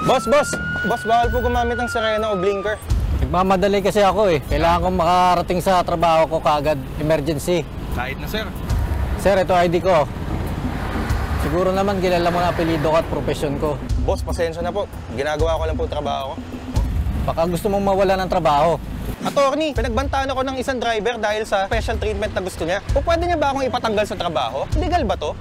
Boss, bawal po gumamit ng sirena o blinker. Nagmamadali kasi ako eh. Kailangan kong makarating sa trabaho ko kaagad. Emergency. Kahit na, sir. Sir, ito ID ko. Siguro naman kilala mo na apelyido ko at profesyon ko. Boss, pasensya na po. Ginagawa ko lang po trabaho ko. Baka gusto mong mawala ng trabaho. Attorney, pinagbantaan ako ng isang driver dahil sa special treatment na gusto niya. O pwede niya ba akong ipatanggal sa trabaho? Legal ba to?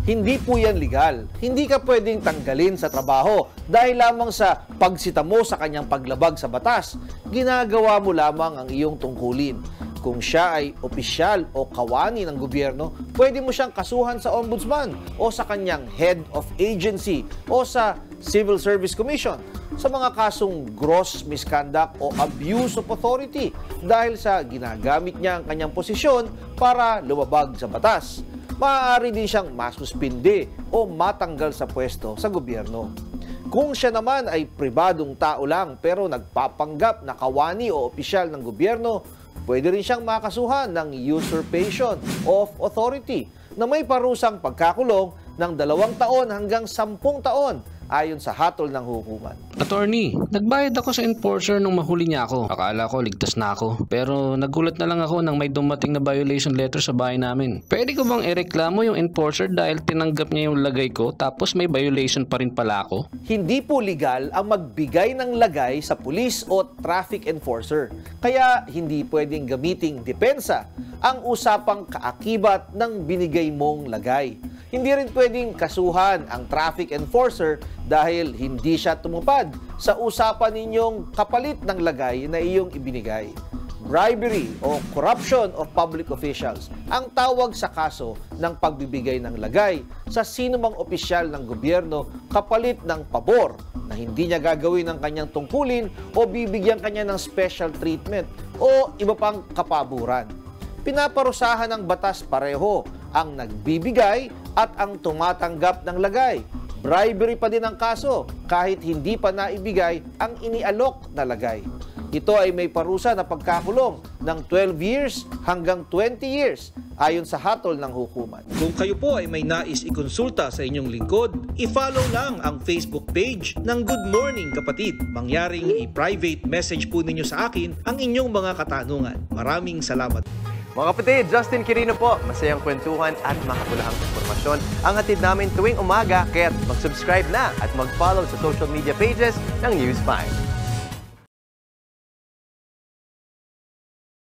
Hindi po yan legal. Hindi ka pwedeng tanggalin sa trabaho dahil lamang sa pagsita mo sa kanyang paglabag sa batas. Ginagawa mo lamang ang iyong tungkulin. Kung siya ay opisyal o kawani ng gobyerno, pwede mo siyang kasuhan sa ombudsman o sa kanyang head of agency o sa Civil Service Commission sa mga kasong gross misconduct o abuse of authority dahil sa ginagamit niya ang kanyang posisyon para lumabag sa batas. Maaari din siyang masuspinde o matanggal sa pwesto sa gobyerno. Kung siya naman ay pribadong tao lang pero nagpapanggap na kawani o opisyal ng gobyerno, pwede rin siyang makasuhan ng usurpation of authority na may parusang pagkakulong ng 2 taon hanggang 10 taon ayon sa hatol ng hukuman. Attorney, nagbayad ako sa enforcer nung mahuli niya ako. Akala ko ligtas na ako. Pero nagulat na lang ako nang may dumating na violation letter sa bahay namin. Pwede ko bang ireklamo yung enforcer dahil tinanggap niya yung lagay ko tapos may violation pa rin pala ako? Hindi po legal ang magbigay ng lagay sa pulis o traffic enforcer. Kaya hindi pwedeng gamiting depensa ang usapang kaakibat ng binigay mong lagay. Hindi rin pwedeng kasuhan ang traffic enforcer dahil hindi siya tumupad sa usapan ninyong kapalit ng lagay na iyong ibinigay. Bribery o corruption of public officials ang tawag sa kaso ng pagbibigay ng lagay sa sinumang opisyal ng gobyerno kapalit ng pabor na hindi niya gagawin ang kanyang tungkulin o bibigyan kanya ng special treatment o iba pang kapaburan. Pinaparusahan ng batas pareho ang nagbibigay at ang tumatanggap ng lagay. Bribery pa din ang kaso kahit hindi pa naibigay ang inialok na lagay. Ito ay may parusa na pagkakulong ng 12 years hanggang 20 years ayon sa hatol ng hukuman. Kung kayo po ay may nais ikonsulta sa inyong lingkod, i-follow lang ang Facebook page ng Good Morning Kapatid. Mangyaring i-private message po ninyo sa akin ang inyong mga katanungan. Maraming salamat. Mga kapatid, Justin Quirino po. Masayang kwentuhan at makapulahang informasyon ang hatid namin tuwing umaga. Kaya't mag-subscribe na at mag-follow sa social media pages ng News 5.